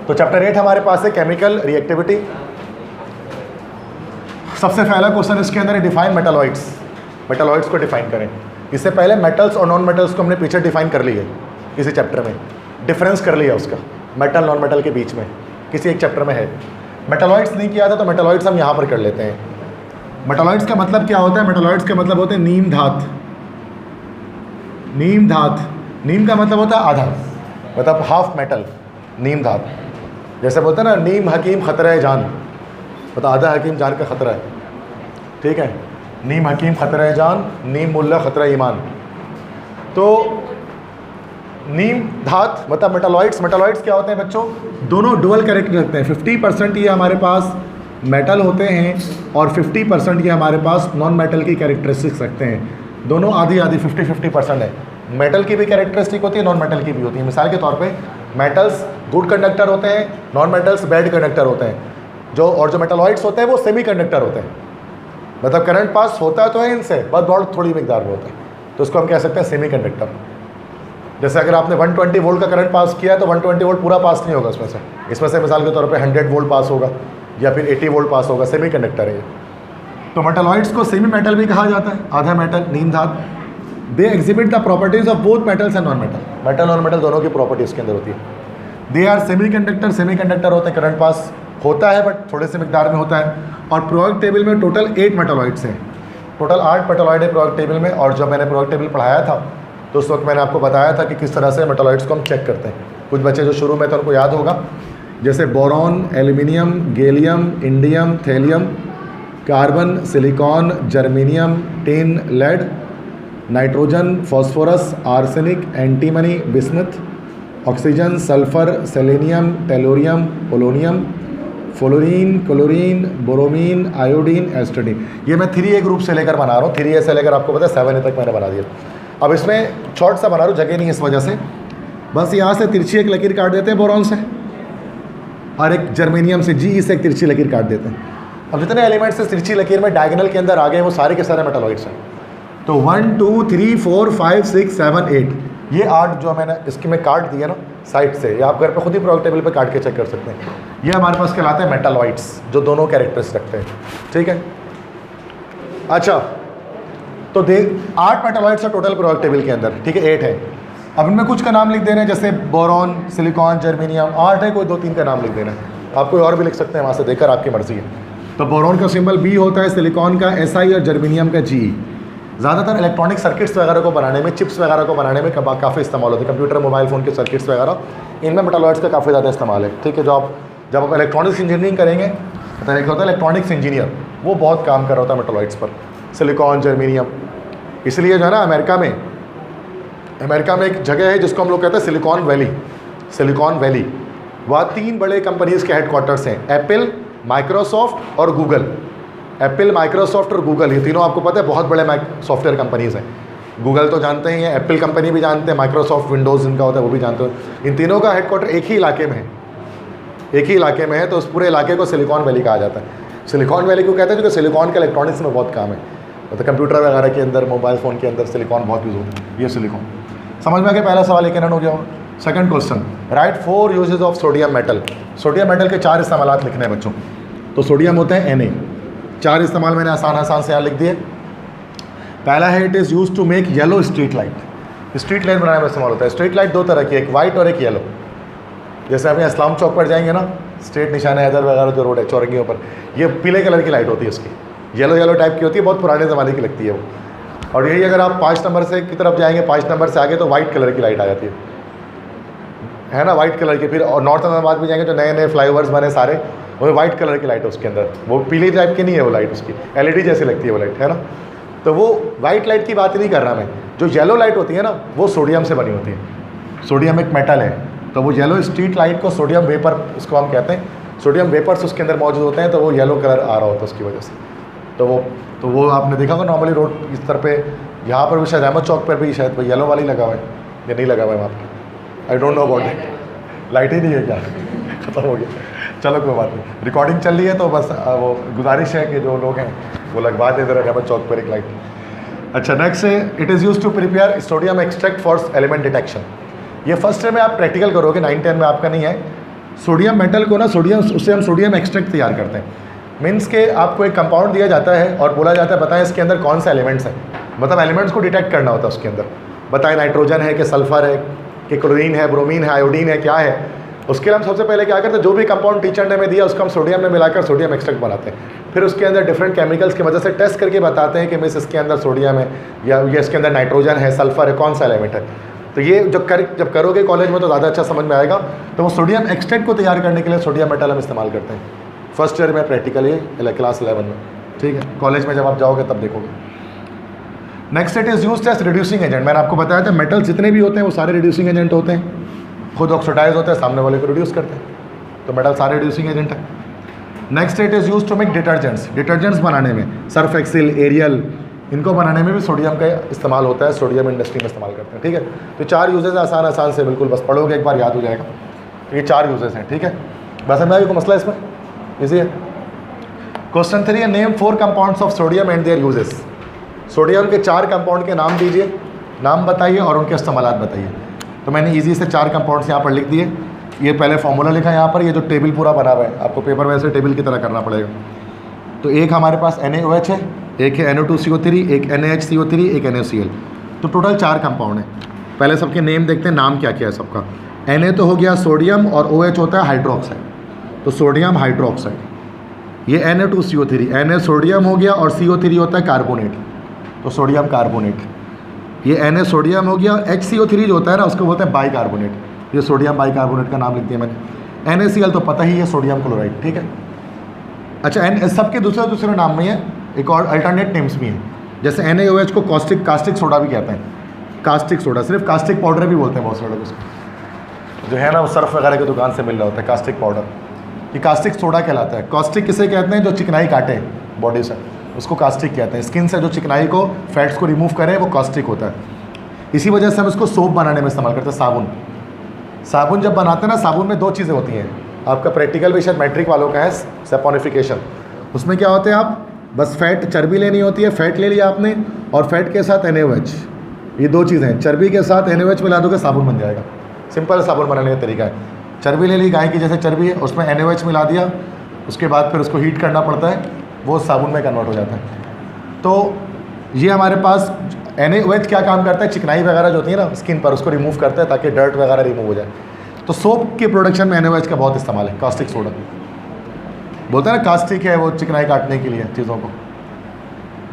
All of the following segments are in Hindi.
तो चैप्टर 8 हमारे पास है केमिकल रिएक्टिविटी। सबसे पहला क्वेश्चन इसके अंदर है डिफाइन मेटालॉइड्स। मेटालॉइड्स को डिफाइन करें। इससे पहले मेटल्स और नॉन मेटल्स को हमने पीछे डिफाइन कर ली है किसी चैप्टर में, डिफरेंस कर लिया उसका मेटल नॉन मेटल के बीच में, किसी एक चैप्टर में है। मेटालॉइड्स नहीं किया था तो मेटालॉइड्स हम यहाँ पर कर लेते हैं। मेटालॉइड्स का मतलब क्या होता है? मेटालॉइड्स का मतलब होते हैं नीम धात। नीम धात, नीम का मतलब होता है आधा, मतलब हाफ मेटल, नीम धात। जैसे बोलते हैं ना नीम हकीम खतरा है जान, मतलब आधा हकीम जान का खतरा है, ठीक है। नीम हकीम खतरा है जान, नीम मुल्ला खतरा ईमान। तो नीम धात मतलब मेटालॉइड्स। मेटालॉइड्स क्या होते हैं बच्चों? दोनों डुअल कैरेक्टर रखते हैं। 50% ये हमारे पास मेटल होते हैं और 50% ये हमारे पास नॉन मेटल की कैरेक्टरिस्टिक्स रखते हैं। दोनों आधी आधी 50-50% है। मेटल की भी कैरेक्टरिस्टिक होती है, नॉन मेटल की भी होती है। मिसाल के तौर पे मेटल्स गुड कंडक्टर होते हैं, नॉन मेटल्स बैड कंडक्टर होते हैं। जो मेटालॉइड्स होते हैं वो सेमी कंडक्टर होते हैं, मतलब करंट पास होता तो है इनसे, बस बहुत थोड़ी मिकदार में होता है, तो उसको हम कह सकते हैं सेमी कंडक्टर। जैसे अगर आपने 120 वोल्ट का करंट पास किया तो 120 वोल्ट पूरा पास नहीं होगा इसमें से मिसाल के तौर पे 100 वोल्ट पास होगा या फिर 80 वोल्ट पास होगा, सेमी कंडक्टर है ये। तो मेटालॉइड्स को सेमी मेटल भी कहा जाता है, आधा मेटल, नीम धात। They exhibit the properties of both metals and non metal. Metal और मेटल दोनों की प्रॉपर्टी इसके अंदर होती है। They are semiconductor. Semiconductor होते हैं, करंट पास होता है बट थोड़े से मिकदार में होता है। और प्रोडक्ट टेबल में टोटल 8 मेटालॉइड्स हैं, टोटल 8 मेटालॉइड है प्रोडक्ट टेबल में। और जब मैंने प्रोडक्ट टेबल पढ़ाया था तो उस वक्त मैंने आपको बताया था कि किस तरह से मेटालॉइड्स को हम चेक करते हैं। कुछ बच्चे जो शुरू में थे उनको याद होगा, जैसे boron, aluminium, gallium, indium, thallium, carbon, silicon, germanium, tin, lead, nitrogen, phosphorus, arsenic, antimony, bismuth, oxygen, sulphur, selenium, tellurium, polonium, fluorine, chlorine, bromine, iodine, astatine. ये मैं 3A ग्रुप से लेकर बना रहा हूँ। 3A से लेकर आपको पता है 7A तक मैंने बना दिया। अब इसमें शॉर्ट सा बना रहा हूँ, जगह नहीं है इस वजह से। बस यहाँ से तिरछी एक लकीर काट देते हैं बोरॉन से, और एक जर्मेनियम से GE से एक तिरछी लकीर काट देते हैं। अब जितने एलिमेंट्स से तिरछी लकीर में डायगोनल के अंदर आ गए वो सारे के सारे मेटालॉइड्स हैं। तो 1 2 3 4 5 6 7 8 ये 8 जो मैंने इसकी में काट दिया ना साइड से, या आप घर पे खुद ही प्रोडक्ट टेबल पे काट के चेक कर सकते हैं। ये हमारे पास कहलाते हैं मेटालॉइड्स, जो दोनों कैरेक्टर्स रखते हैं, ठीक है। अच्छा, तो 8 मेटालॉइड्स है टोटल प्रोडक्ट टेबल के अंदर, ठीक है, 8 है। अब इनमें कुछ का नाम लिख देना है, जैसे बोरॉन, सिलिकॉन, जर्मेनियम, 8 है, कोई 2-3 का नाम लिख देना है। आप कोई और भी लिख सकते हैं वहाँ से देखकर, आपकी मर्जी है। तो बोरॉन का सिंबल B होता है, सिलिकॉन का SI और जर्मेनियम का GE। ज़्यादातर इलेक्ट्रॉनिक सर्किट्स वगैरह को बनाने में, चिप्स वगैरह को बनाने में काफ़ी इस्तेमाल होता है। कंप्यूटर, मोबाइल फ़ोन के सर्किट्स वगैरह, इनमें मेटालॉइड्स का काफ़ी ज़्यादा इस्तेमाल है, ठीक है। जब आप इलेक्ट्रॉनिक्स इंजीनियरिंग करेंगे तो एक होता है इलेक्ट्रॉनिक्स इंजीनियर, वो बहुत काम कर रहा होता है मेटालॉइड्स पर, सिलिकॉन, जर्मेनियम। इसलिए जो है ना अमेरिका में एक जगह है जिसको हम लोग कहते हैं सिलिकॉन वैली। सिलिकॉन वैली, वहाँ 3 बड़े कंपनीज़ के हेडक्वार्टर्स हैं, एप्पल, माइक्रोसॉफ्ट और गूगल। एप्पल, माइक्रोसॉफ्ट और गूगल, ये तीनों आपको पता है बहुत बड़े सॉफ्टवेयर कंपनीज़ हैं। गूगल तो जानते ही हैं, एप्पल कंपनी भी जानते हैं, माइक्रोसॉफ्ट विंडोज़ इनका होता है वो भी जानते हो। इन तीनों का हेडक्वार्टर एक ही इलाके में है, तो उस पूरे इलाके को सिलिकॉन वैली कहा जाता है। सिलिकॉन वैली क्यों कहते हैं? क्योंकि सिलिकॉन के इलेक्ट्रॉनिक्स में बहुत काम है, मतलब कंप्यूटर वगैरह के अंदर, मोबाइल फ़ोन के अंदर सिलिकॉन बहुत यूज़ होता है। ये सिलिकॉन समझ में आ गया? पहला सवाल एक हो गया। Second question, right 4 uses of sodium metal. Sodium metal के 4 इस्तेमालात लिखने हैं बच्चों। तो सोडियम होता है Na, 4 इस्तेमाल मैंने आसान से यहाँ लिख दिए। पहला है it is use to make yellow street light. Street light बनाने में इस्तेमाल होता है। स्ट्रीट लाइट 2 तरह की, एक वाइट और एक येलो। जैसे आप यहाँ इस्लाम चौक पर जाएंगे ना, स्ट्रेट निशान हैदर वगैरह जो रोड है चौरंगियों पर, ये पीले कलर की लाइट होती है उसकी, येलो टाइप की होती है, बहुत पुराने ज़माने की लगती है वो। और यही अगर आप 5 नंबर से की तरफ जाएंगे, 5 नंबर से आगे, तो वाइट कलर की लाइट आ जाती है ना, वाइट कलर की। फिर और नॉर्थ अहमदाबाद भी जाएंगे, जो नए फ्लाईओवर्स बने सारे, वो वाइट कलर की लाइट है उसके अंदर, वो पीली टाइप की नहीं है वो लाइट, उसकी LED जैसी लगती है वो लाइट, है ना। तो वो वाइट लाइट की बात नहीं कर रहा मैं। जो येलो लाइट होती है ना, वो सोडियम से बनी होती है। सोडियम एक मेटल है, तो वो येलो स्ट्रीट लाइट को सोडियम वेपर उसको हम कहते हैं। सोडियम वेपर्स उसके अंदर मौजूद होते हैं, तो वो येलो कलर आ रहा होता है उसकी वजह से। तो वो आपने देखा होगा नॉर्मली रोड इस तरह पे, यहाँ पर भी शायद अहमद चौक पर भी शायद येलो वाली लगा हुआ है या नहीं लगा हुआ है वहाँ पर, I don't know about it. Light ही नहीं है क्या? खत्म हो गया। चलो कोई बात नहीं, रिकॉर्डिंग चल रही है तो बस वो गुजारिश है कि जो लोग हैं वो लगवा दे जरा अहमद चौक पर एक लाइट। अच्छा, नेक्स्ट है it is use to prepare sodium extract for element detection. ये फर्स्ट ईयर में आप प्रैक्टिकल करोगे, 9-10 में आपका नहीं है। सोडियम मेटल को ना सोडियम, उससे हम सोडियम एक्सट्रैक्ट तैयार करते हैं। मीन्स के आपको एक कंपाउंड दिया जाता है और बोला जाता है बताएं इसके अंदर कौन सा एलिमेंट्स है, मतलब एलिमेंट्स को डिटेक्ट करना होता है उसके अंदर, बताएं नाइट्रोजन है कि सल्फर है कि क्लोरीन है, ब्रोमीन है, आयोडीन है, क्या है। उसके लिए हम सबसे पहले क्या करते हैं, जो भी कंपाउंड टीचर ने हमें दिया उसको हम सोडियम में मिलाकर सोडियम एक्सट्रैक्ट बनाते हैं। फिर उसके अंदर डिफरेंट केमिकल्स की वजह से टेस्ट करके बताते हैं कि मिस इसके अंदर सोडियम है या ये इसके अंदर नाइट्रोजन है, सल्फर है, कौन सा एलिमेंट है। तो ये जब करोगे कॉलेज में तो ज़्यादा अच्छा समझ में आएगा। तो वो सोडियम एक्सट्रैक्ट को तैयार करने के लिए सोडियम मेटल हम इस्तेमाल करते हैं फर्स्ट ईयर में प्रैक्टिकली, क्लास 11 में, ठीक है। कॉलेज में जब आप जाओगे तब देखोगे। Next it is used as reducing agent. मैंने आपको बताया था मेटल जितने भी होते हैं वो सारे रिड्यूसिंग एजेंट होते हैं, खुद ऑक्सीडाइज होते हैं, सामने वाले को रिड्यूस करते हैं, तो मेटल सारे रिड्यूसिंग एजेंट है। Next it is used to make detergents. Detergents बनाने में सर्फ एक्सिल, एरियल, इनको बनाने में भी सोडियम का इस्तेमाल होता है, सोडियम इंडस्ट्री में इस्तेमाल करते हैं, ठीक है। तो 4 यूजेस आसान से बिल्कुल बस पढ़ोगे एक बार याद हो जाएगा। तो ये 4 यूजेस हैं, ठीक है। बस समझ आएगा, कोई मसला इसमें इजी है। क्वेश्चन 3 है name 4 compounds of sodium and there uses. Sodium के 4 कंपाउंड के नाम दीजिए, नाम बताइए और उनके इस्तेमालात बताइए। तो मैंने इजी से 4 कंपाउंड्स यहाँ पर लिख दिए। ये पहले फॉर्मूला लिखा है यहाँ पर, ये जो टेबल पूरा बना हुआ है आपको पेपर में ऐसे टेबल की तरह करना पड़ेगा। तो एक हमारे पास NaOH है, एक है NO2CO3, एक NaHCO3, एक NaCl, तो टोटल 4 कंपाउंड है। पहले सबके नेम देखते हैं, नाम क्या क्या है सबका। Na तो हो गया सोडियम और OH होता है हाइड्रोक्साइड, तो सोडियम हाइड्रोक्साइड। ये Na2CO3, Na सोडियम हो गया और CO3 होता है कार्बोनेट, तो सोडियम कार्बोनेट। ये Na सोडियम हो गया, HCO3 जो होता है ना उसको बोलते हैं बाइकार्बोनेट, ये सोडियम बाइकार्बोनेट का नाम लिख दिया मैंने। NaCl तो पता ही है, सोडियम क्लोराइड, ठीक है। अच्छा, सबके दूसरे नाम में है, एक और अल्टरनेट नेम्स भी हैं, जैसे NaOH को कास्टिक सोडा भी कहते हैं, कास्टिक सोडा, सिर्फ कास्टिक पाउडर भी बोलते हैं बहुत सारे लोग उसको, जो है ना वो सर्फ वगैरह की दुकान से मिल रहा होता है कास्टिक पाउडर, ये कास्टिक सोडा कहलाता है। कास्टिक किसे कहते हैं, जो चिकनाई काटे बॉडी से, उसको कास्टिक कहते हैं। स्किन से जो चिकनाई को, फैट्स को रिमूव करें, वो कास्टिक होता है। इसी वजह से हम इसको सोप बनाने में इस्तेमाल करते हैं। साबुन जब बनाते हैं ना, साबुन में 2 चीज़ें होती हैं। आपका प्रैक्टिकल भी शायद मैट्रिक वालों का है, सैपोनिफिकेशन। उसमें क्या होते हैं, आप बस फैट, चर्बी लेनी होती है, फैट ले लिया आपने और फैट के साथ NaOH, ये 2 चीज़ें हैं। चर्बी के साथ NaOH मिला दोगे, साबुन बन जाएगा। सिंपल साबुन बनाने का तरीका है, चर्बी ले ली, गाय की जैसे चर्बी है, उसमें NaOH मिला दिया, उसके बाद फिर उसको हीट करना पड़ता है, वो साबुन में कन्वर्ट हो जाता है। तो ये हमारे पास NaOH क्या काम करता है, चिकनाई वगैरह जो होती है ना स्किन पर, उसको रिमूव करता है ताकि डर्ट वगैरह रिमूव हो जाए। तो सोप के प्रोडक्शन में NaOH का बहुत इस्तेमाल है। कास्टिक सोडा बोलते हैं ना, कास्टिक है वो चिकनाई काटने के लिए चीज़ों को।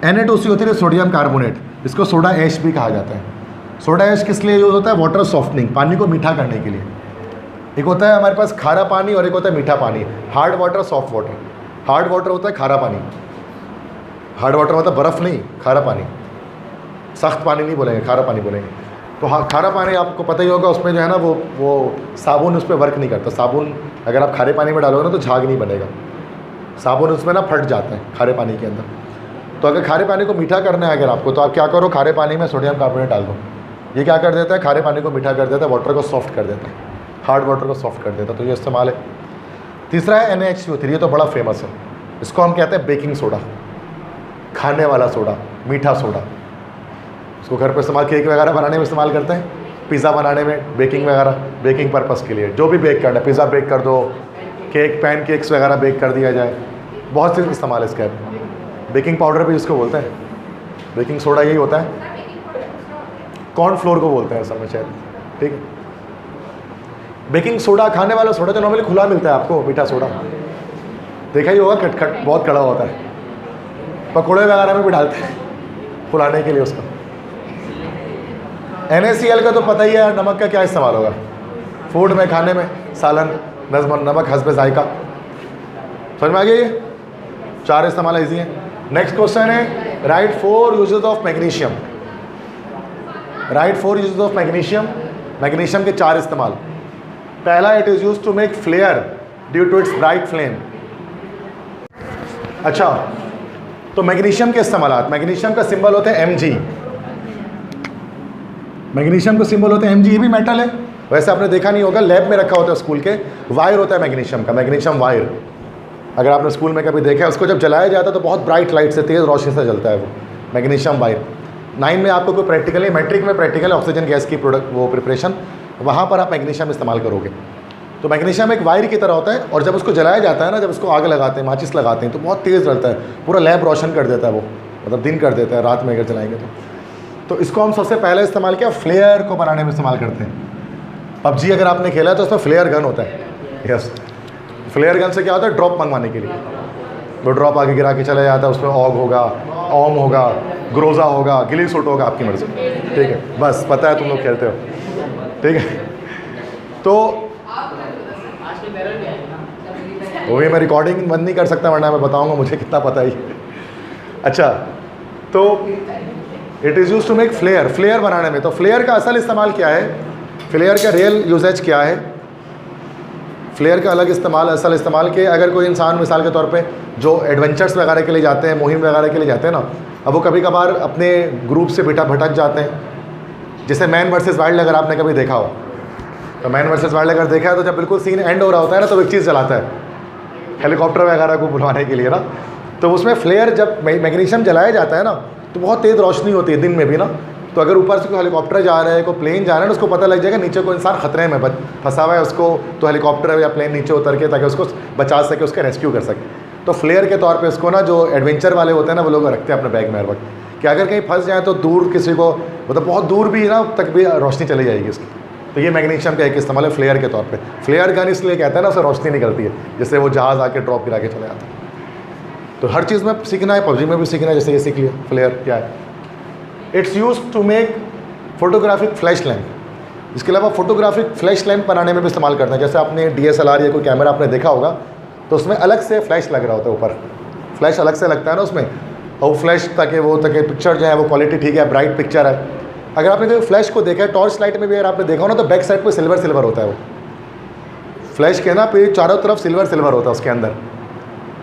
Na2CO3 सोडियम कार्बोनेट, इसको सोडा ऐश भी कहा जाता है। सोडा ऐश किस लिए यूज़ होता है, वाटर सॉफ्टनिंग, पानी को मीठा करने के लिए। एक होता है हमारे पास खारा पानी और एक होता है मीठा पानी, hard water, soft water. Hard water होता है खारा पानी, हार्ड वाटर मतलब बर्फ़ नहीं, खारा पानी, सख्त पानी नहीं बोलेंगे, खारा पानी बोलेंगे। तो खारा पानी आपको पता ही होगा, उसमें जो है ना वो साबुन उस पर वर्क नहीं करता। साबुन अगर आप खारे पानी में डालोगे ना तो झाग नहीं बनेगा, साबुन उसमें ना फट जाता है खारे पानी के अंदर। तो अगर खारे पानी को मीठा करना है अगर आपको, तो आप क्या करो, खारे पानी में सोडियम कार्बोनेट डाल दो। ये क्या कर देता है, खारे पानी को मीठा कर देता है, वाटर को सॉफ्ट कर देता है, हार्ड वाटर को सॉफ्ट कर देता है। तो ये इस्तेमाल है। तीसरा है NaHCO3, ये तो बड़ा फेमस है, इसको हम कहते हैं बेकिंग सोडा, खाने वाला सोडा, मीठा सोडा। इसको घर पे इस्तेमाल, केक वगैरह बनाने में इस्तेमाल करते हैं, पिज़्ज़ा बनाने में, बेकिंग वगैरह, बेकिंग पर्पज़ के लिए, जो भी बेक करना है, पिज़्ज़ा बेक कर दो, केक, पैन केक्स वगैरह बेक कर दिया जाए, बहुत से इस्तेमाल है इसका। बेकिंग पाउडर भी इसको बोलते हैं, बेकिंग सोडा यही होता है, कॉर्न फ्लोर को बोलते हैं असल में शायद, ठीक है। बेकिंग सोडा, खाने वाला सोडा जो नॉर्मली खुला मिलता है आपको, मीठा सोडा देखा ही होगा, खटखट बहुत कड़ा होता है, पकौड़े वगैरह में भी डालते हैं फुलाने के लिए उसका। NaCl का तो पता ही है, नमक का क्या इस्तेमाल होगा फूड में, खाने में, सालन, नमक हस्बे जायका, समझ में आ गया। ये 4 इस्तेमाल ईजी है। नेक्स्ट क्वेश्चन है right 4 uses of magnesium. Right 4 uses of magnesium. Magnesium के 4 इस्तेमाल। पहला, it is use to make flare due to its bright flame. अच्छा, तो मैग्नीशियम के इस्तेमाल, मैग्नीशियम का सिंबल होता है Mg, मैग्नीशियम का सिंबल होता है Mg। ये भी मेटल है, वैसे आपने देखा नहीं होगा, लैब में रखा होता है स्कूल के, वायर होता है मैग्नीशियम का, मैग्नीशियम वायर। अगर आपने स्कूल में कभी देखा है, उसको जब जलाया जाता है तो बहुत ब्राइट लाइट से, तेज़ रोशनी से जलता है वो मैग्नीशियम वायर। 9 में आपको कोई प्रैक्टिकल, मैट्रिक में प्रैक्टिकल ऑक्सीजन गैस की प्रोडक्ट वो प्रिपरेशन, वहाँ पर आप मैग्नीशियम इस्तेमाल करोगे। तो मैग्नीशियम एक वायर की तरह होता है, और जब उसको जलाया जाता है ना, जब उसको आग लगाते हैं, माचिस लगाते हैं, तो बहुत तेज़ जलता है, पूरा लैंप रोशन कर देता है वो, मतलब दिन कर देता है रात में अगर जलाएंगे तो इसको हम सबसे पहले इस्तेमाल किया फ्लेयर को बनाने में इस्तेमाल करते हैं। पबजी अगर आपने खेला तो उसमें फ्लेयर गन होता है। यस, फ्लेयर गन से क्या होता है, ड्रॉप मंगवाने के लिए वो ड्रॉप आगे गिरा के चला जाता है, उसमें ऑग होगा, ओम होगा, ग्रोजा होगा, गिली सूट होगा, आपकी मर्जी, ठीक है, बस पता है तुम लोग खेलते हो, ठीक है। तो वही मैं रिकॉर्डिंग बंद नहीं कर सकता, वरना मैं बताऊंगा मुझे कितना पता ही। अच्छा, तो it is use to make flare, flare बनाने में। तो फ्लेयर का असल इस्तेमाल क्या है, फ्लेयर का रियल यूजेज क्या है, फ्लेयर का अलग इस्तेमाल, असल इस्तेमाल के, अगर कोई इंसान मिसाल के तौर पे जो एडवेंचर्स वगैरह के लिए जाते हैं, मुहिम वगैरह के लिए जाते हैं ना, अब वो कभी कभार अपने ग्रुप से भटक जाते हैं। जैसे मैन वर्सेस वाइल्ड अगर आपने कभी देखा हो, तो मैन वर्सेस वाइल्ड अगर देखा है तो जब बिल्कुल सीन एंड हो रहा होता है ना, तो एक चीज़ चलाता है हेलीकॉप्टर वगैरह को बुलवाने के लिए ना, तो उसमें फ्लेयर जब मैग्नीशियम जलाया जाता है ना, तो बहुत तेज़ रोशनी होती है दिन में भी ना, तो अगर ऊपर से कोई हेलीकॉप्टर जा रहा है, कोई प्लेन जा रहा है ना, उसको पता लग जाएगा नीचे कोई इंसान खतरे में फंसा हुआ है, उसको तो हेलीकॉप्टर या प्लेन नीचे उतर के ताकि उसको बचा सके, उसका रेस्क्यू कर सके। तो फ्लेयर के तौर पे उसको ना, जो एडवेंचर वाले होते हैं ना, वो लोग रखते हैं अपने बैग में हर वक्त, कि अगर कहीं फंस जाए तो दूर किसी को, मतलब बहुत दूर भी ना तक भी रोशनी चली जाएगी उसकी। तो ये मैग्नीशियम का एक इस्तेमाल है फ्लेयर के तौर पे। फ्लेयर गन इसलिए कहते हैं ना, उससे रोशनी निकलती है, जैसे वो जहाज़ आके ड्रॉप गिरा के चले जाता है। तो हर चीज़ में सीखना है, पबजी में भी सीखना है, जैसे ये सीख लिया फ्लेयर क्या है। It's use to make photographic flash lamp. इसके अलावा फोटोग्राफिक फ्लैश लैम्प बनाने में भी इस्तेमाल करते हैं। जैसे आपने DSLR या कोई कैमरा आपने देखा होगा, तो उसमें अलग से फ्लैश लग रहा होता है, ऊपर फ्लैश अलग से लगता है ना उसमें, और फ्लैश ताकि पिक्चर जो है वो क्वालिटी ठीक है, ब्राइट पिक्चर है। अगर आपने कोई फ्लैश को देखा है, टॉर्च लाइट में भी अगर आपने देखा हो ना, तो बैक साइड पे सिल्वर होता है वो फ्लैश के ना, पे चारों तरफ सिल्वर होता है उसके अंदर।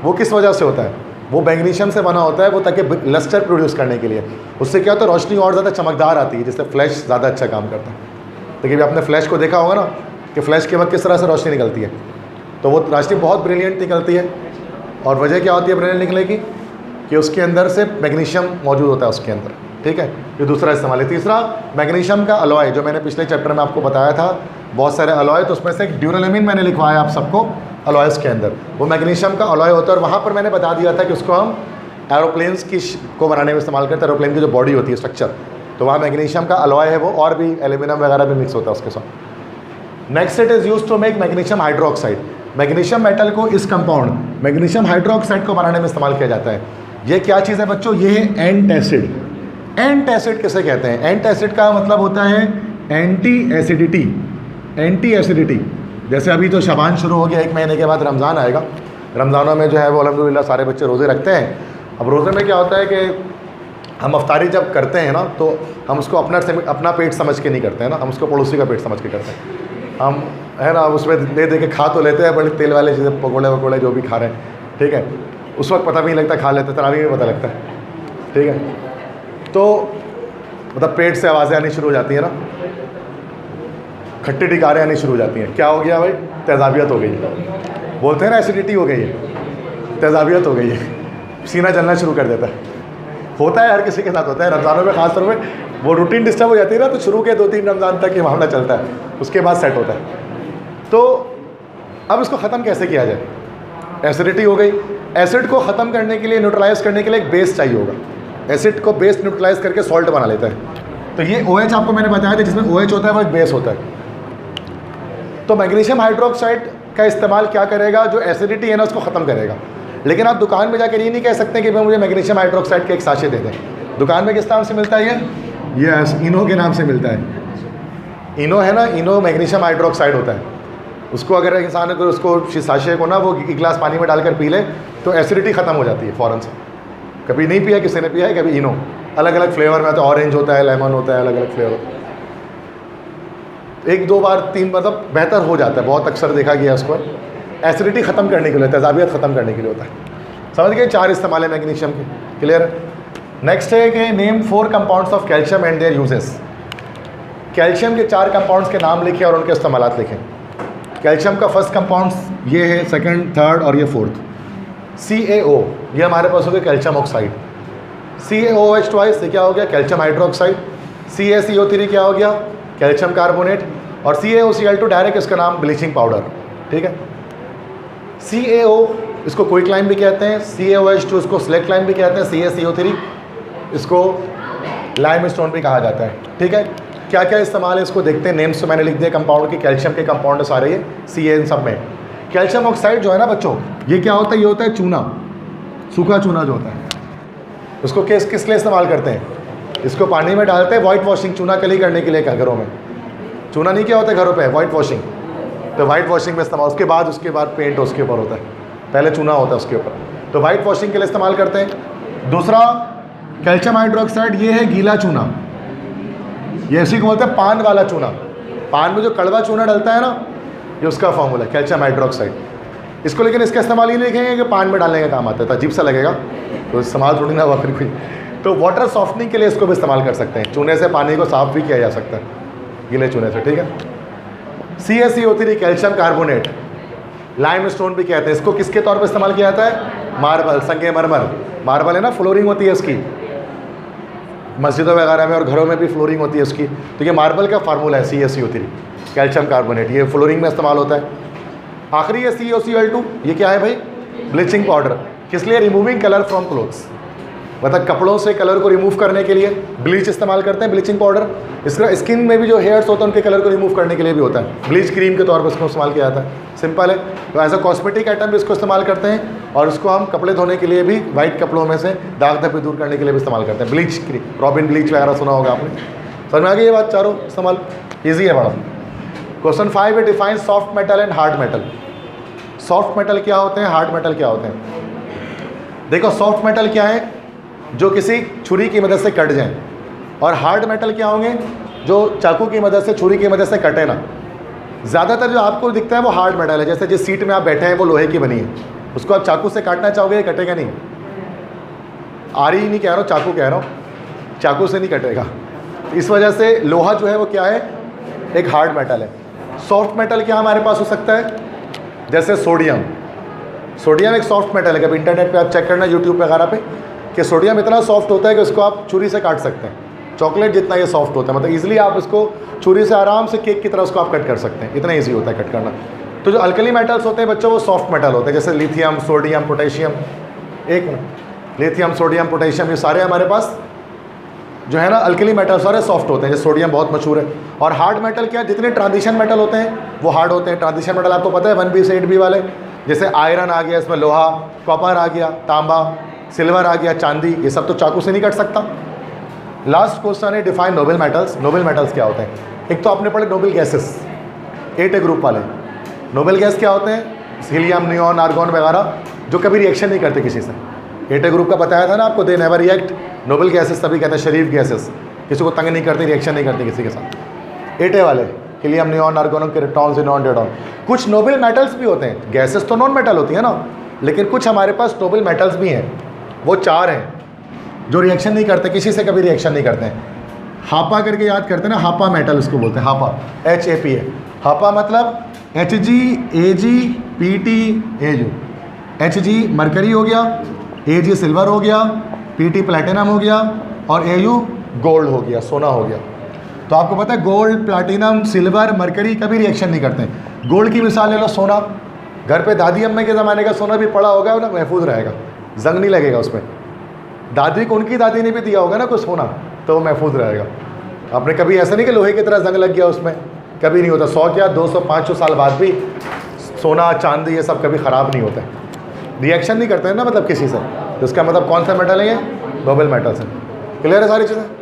वो किस वजह से होता है, वो मैग्नीशियम से बना होता है, वो ताकि लस्टर प्रोड्यूस करने के लिए। उससे क्या होता है, रोशनी और ज़्यादा चमकदार आती है, जिससे फ्लैश ज़्यादा अच्छा काम करता है। तो कभी आपने फ्लैश को देखा होगा ना, कि फ्लैश के वक्त किस तरह से रोशनी निकलती है, तो वो रोशनी बहुत ब्रिलियंट निकलती है। और वजह क्या होती है ब्रिलियंट निकलने की, कि उसके अंदर से मैग्नीशियम मौजूद होता है उसके अंदर, ठीक है। ये दूसरा इस्तेमाल है। तीसरा, मैग्नीशियम का अलॉय, जो मैंने पिछले चैप्टर में आपको बताया था, बहुत सारे अलॉय, तो उसमें से एक ड्यूरेलेमिन मैंने लिखवाया आप सबको अलॉयस के अंदर, वो मैग्नीशियम का अलॉय होता है। और वहाँ पर मैंने बता दिया था कि उसको हम एरोप्लेन्स को बनाने में इस्तेमाल करते हैं, एरोप्लेन की जो बॉडी होती है, स्ट्रक्चर, तो वहाँ मैग्नीशियम का अलॉय है वो, और भी एल्यूमिनियम वगैरह भी मिक्स होता है उसके साथ। Next it is use to make magnesium hydroxide. Magnesium metal को, इस कंपाउंड मैग्नीशियम हाइड्रोक्साइड को बनाने में इस्तेमाल किया जाता है। ये क्या चीज़ है बच्चों, ये है एंटासिड। एंटासिड किसे कहते हैं, एंटासिड का मतलब होता है एंटी एसिडिटी। एंटी एसिडिटी, जैसे अभी तो शबान शुरू हो गया, 1 महीने के बाद रमज़ान आएगा। रमज़ानों में जो है वो अल्हम्दुलिल्लाह सारे बच्चे रोज़े रखते हैं। अब रोज़े में क्या होता है कि हम अफ्तारी जब करते हैं ना, तो हम उसको अपना पेट समझ के नहीं करते हैं ना, हम उसको पड़ोसी का पेट समझ के करते हैं। हम है ना, उसमें दे के खा तो लेते हैं, बड़े तेल वाले चीज़ें, पकौड़े वकौड़े जो भी खा रहे हैं, ठीक है, उस वक्त पता भी नहीं लगता, खा लेते, तरावी में पता लगता है, ठीक है। तो मतलब पेट से आवाज़ें आनी शुरू हो जाती है ना, खट्टी टिकारें आनी शुरू हो जाती हैं। क्या हो गया भाई, तेज़ाबियत हो गई है, बोलते हैं ना एसिडिटी हो गई है, तेज़ाबियत हो गई है, सीना जलना शुरू कर देता है। होता है, हर किसी के साथ होता है। रमज़ानों में ख़ास तौर पे वो रूटीन डिस्टर्ब हो जाती है ना, तो शुरू के 2-3 रमज़ान तक ये मामला चलता है, उसके बाद सेट होता है। तो अब इसको ख़त्म कैसे किया जाए, एसिडिटी हो गई, एसिड को ख़त्म करने के लिए, न्यूट्रलाइज करने के लिए एक बेस चाहिए होगा। एसिड को बेस न्यूट्रलाइज करके सॉल्ट बना लेता है। तो ये OH आपको मैंने बताया था, जिसमें OH होता है वो एक बेस होता है। तो मैग्नीशियम हाइड्रोक्साइड का इस्तेमाल क्या करेगा, जो एसिडिटी है ना उसको ख़त्म करेगा। लेकिन आप दुकान में जाकर ये नहीं कह सकते कि भाई मुझे मैग्नीशियम हाइड्रोक्साइड के एक साशे दे दें। दुकान में किस नाम से मिलता है ये यस, इनो के नाम से मिलता है। इनो है ना, इनो मैग्नीशियम हाइड्रोक्साइड होता है। उसको अगर इंसान अगर उसको साशे को ना वो 1 गिलास पानी में डालकर पी ले, तो एसिडिटी ख़त्म हो जाती है फ़ौरन से। कभी नहीं पिया, किसी ने पिया है कभी इनो? अलग अलग फ्लेवर में आता है, ऑरेंज होता है, लेमन होता है, अलग अलग फ्लेवर होता है। 1-2 बार 3 मतलब बेहतर हो जाता है, बहुत अक्सर देखा गया उसको। एसिडिटी ख़त्म करने के लिए, तेज़ाबियत ख़त्म करने के लिए होता है। समझ गए, 4 इस्तेमाल है मैग्नीशियम के, क्लियर। नेक्स्ट है कि name 4 compounds of calcium and there uses. Calcium के 4 कंपाउंड्स के नाम लिखें और उनके इस्तेमालात लिखें। कैल्शियम का फर्स्ट कंपाउंड्स ये है, सेकंड, थर्ड और ये फोर्थ। CaO, ये हमारे पास हो गया कैल्शियम ऑक्साइड। CaOH ट्वाइस, ये क्या हो गया, कैल्शियम हाइड्रोक्साइड। CaCO3 क्या हो गया, कैल्शियम कार्बोनेट। और CaOCl2 डायरेक्ट इसका नाम ब्लीचिंग पाउडर, ठीक है। CaO इसको क्विक लाइम भी कहते हैं, CaOH2 इसको सिलेक्ट लाइम भी कहते हैं, CaCO3 इसको लाइम स्टोन भी कहा जाता है, ठीक है। क्या क्या इस्तेमाल है इसको देखते हैं। नेम्स तो मैंने लिख दिए कंपाउंड के, कैल्शियम के कंपाउंड सारे ये Ca इन सब में। कैल्शियम ऑक्साइड जो है ना बच्चों, ये क्या होता है, ये होता है चूना, सूखा चूना जो होता है। उसको किस लिए इस्तेमाल करते हैं, इसको पानी में डालते हैं वाइट वॉशिंग, चूना कली करने के लिए। क्या घरों में चूना नहीं क्या होता है घरों पे, वाइट वॉशिंग, तो वाइट वॉशिंग में इस्तेमाल, उसके बाद पेंट उसके ऊपर होता है, पहले चूना होता है उसके ऊपर, तो वाइट वॉशिंग के लिए इस्तेमाल करते हैं। दूसरा कैल्शियम हाइड्रोक्साइड, ये है गीला चूना, ये इसी को बोलते हैं पान वाला चूना। पान में जो कड़वा चूना डलता है ना, ये उसका फॉर्मूला है कैल्शियम हाइड्रोक्साइड। इसको लेकिन इसका इस्तेमाल ही नहीं लिखेंगे कि पान में डालने का काम आता है, तो अजीब सा लगेगा, तो इस्तेमाल थोड़ी ना हुआ फिर कोई। तो वाटर सॉफ्टनिंग के लिए इसको भी इस्तेमाल कर सकते हैं, चूने से पानी को साफ भी किया जा सकता है, गीले चूने से, ठीक है। CaCO3 calcium carbonate, lime stone भी कहते हैं इसको, किसके तौर पर इस्तेमाल किया जाता है, मार्बल, संगमरमर, मार्बल है ना, फ्लोरिंग होती है इसकी, मस्जिदों वगैरह में और घरों में भी फ्लोरिंग होती है उसकी, तो ये मार्बल का फार्मूला है CaCO3 कैल्शियम कार्बोनेट, ये फ्लोरिंग में इस्तेमाल होता है। आखिरी है CaCl2, ये क्या है भाई, ब्लीचिंग पाउडर, किस लिए, रिमूविंग कलर फ्रॉम क्लोथ्स, मतलब कपड़ों से कलर को रिमूव करने के लिए ब्लीच इस्तेमाल करते हैं, ब्लीचिंग पाउडर। इसका स्किन में भी जो हेयर्स होते हैं उनके कलर को रिमूव करने के लिए भी होता है, ब्लीच क्रीम के तौर पर इसको इस्तेमाल किया जाता है, सिंपल है। तो एज अ कॉस्मेटिक आइटम भी इसको इस्तेमाल करते हैं, और इसको हम कपड़े धोने के लिए भी, वाइट कपड़ों में से दाग धब्बे दूर करने के लिए भी इस्तेमाल करते हैं। ब्लीच क्रीम, रॉबिन ब्लीच वगैरह सुना होगा आपने, समझ में आ गई ये बात, चारों इस्तेमाल ईजी है बड़ा। क्वेश्चन 5 है, define soft metal and hard metal. Soft metal क्या होते हैं, हार्ड मेटल क्या होते हैं। देखो सॉफ्ट मेटल क्या है, जो किसी छुरी की मदद से कट जाएं, और हार्ड मेटल क्या होंगे, जो चाकू की मदद से, छुरी की मदद से कटे ना। ज़्यादातर जो आपको दिखता है वो हार्ड मेटल है, जैसे जिस सीट में आप बैठे हैं वो लोहे की बनी है, उसको आप चाकू से काटना चाहोगे, कटेगा नहीं। आरी नहीं कह रहा हूँ, चाकू कह रहा हूँ, चाकू से नहीं कटेगा। इस वजह से लोहा जो है वो क्या है, एक हार्ड मेटल है। सॉफ्ट मेटल क्या हमारे पास हो सकता है, जैसे सोडियम, सोडियम एक सॉफ्ट मेटल है। कभी इंटरनेट पे आप चेक करना, यूट्यूब वगैरह पे, कि सोडियम इतना सॉफ्ट होता है कि उसको आप छुरी से काट सकते हैं, चॉकलेट जितना ये सॉफ्ट होता है, मतलब इजीली आप इसको छुरी से आराम से केक की तरह उसको आप कट कर सकते हैं, इतना ईजी होता है कट करना। तो जो अल्कली मेटल्स होते हैं बच्चों, वो सॉफ्ट मेटल होते हैं, जैसे लिथियम, सोडियम, पोटेशियम, एक मिनट, लिथियम, सोडियम, पोटेशियम, ये सारे हमारे पास जो है ना अल्कली मेटल सारे सॉफ्ट होते हैं, जैसे सोडियम बहुत मशहूर है। और हार्ड मेटल क्या है, जितने ट्रांजिशन मेटल होते हैं वो हार्ड होते हैं। ट्रांजिशन मेटल आपको पता है 1B से 8B वाले, जैसे आयरन आ गया, इसमें लोहा, कॉपर आ गया, तांबा, सिल्वर आ गया, चांदी, ये सब तो चाकू से नहीं कट सकता। लास्ट क्वेश्चन है, define noble metals. Noble metals क्या होते हैं। एक तो आपने पढ़े नोबल गैसेस, 8A ग्रुप वाले। नोबल गैस क्या होते हैं, हीलियम, नियॉन, आर्गॉन वगैरह, जो कभी रिएक्शन नहीं करते किसी से। 8A ग्रुप का बताया था ना आपको, they never react. Noble gases तभी कहते हैं शरीफ गैसेस, किसी को तंग नहीं करती, रिएक्शन नहीं करती किसी के साथ। 8A वाले helium, neon, argon, krypton, xenon, radon. कुछ नोबल मेटल्स भी होते हैं, गैसेस तो नॉन मेटल होती है ना, लेकिन कुछ हमारे पास नोबल मेटल्स भी हैं, वो 4 हैं जो रिएक्शन नहीं करते, किसी से कभी रिएक्शन नहीं करते हैं। हापा करके याद करते हैं ना, हापा मेटल इसको बोलते हैं, हापा, HAPA। हापा मतलब Hg, Ag, Pt, Ag। Hg mercury हो गया, Ag सिल्वर हो गया, Pt प्लैटिनम हो गया, और Au गोल्ड हो गया, सोना हो गया। तो आपको पता है गोल्ड, प्लैटिनम, सिल्वर, मरकरी कभी रिएक्शन नहीं करते हैं। गोल्ड की मिसाल ले लो, सोना, घर पे दादी अम्मा के ज़माने का सोना भी पड़ा होगा ना, महफूज रहेगा, जंग नहीं लगेगा उसमें। दादी को उनकी दादी ने भी दिया होगा ना कुछ सोना, तो वो महफूज रहेगा। आपने कभी ऐसा नहीं कि लोहे की तरह जंग लग गया उसमें, कभी नहीं होता। 100 क्या 200 500 साल बाद भी सोना, चांदी, ये सब कभी ख़राब नहीं होता है, रिएक्शन नहीं करते हैं ना, मतलब किसी से। तो इसका मतलब कौन सा मेटल है ये, नोबल मेटल्स है। क्लियर है सारी चीज़ें।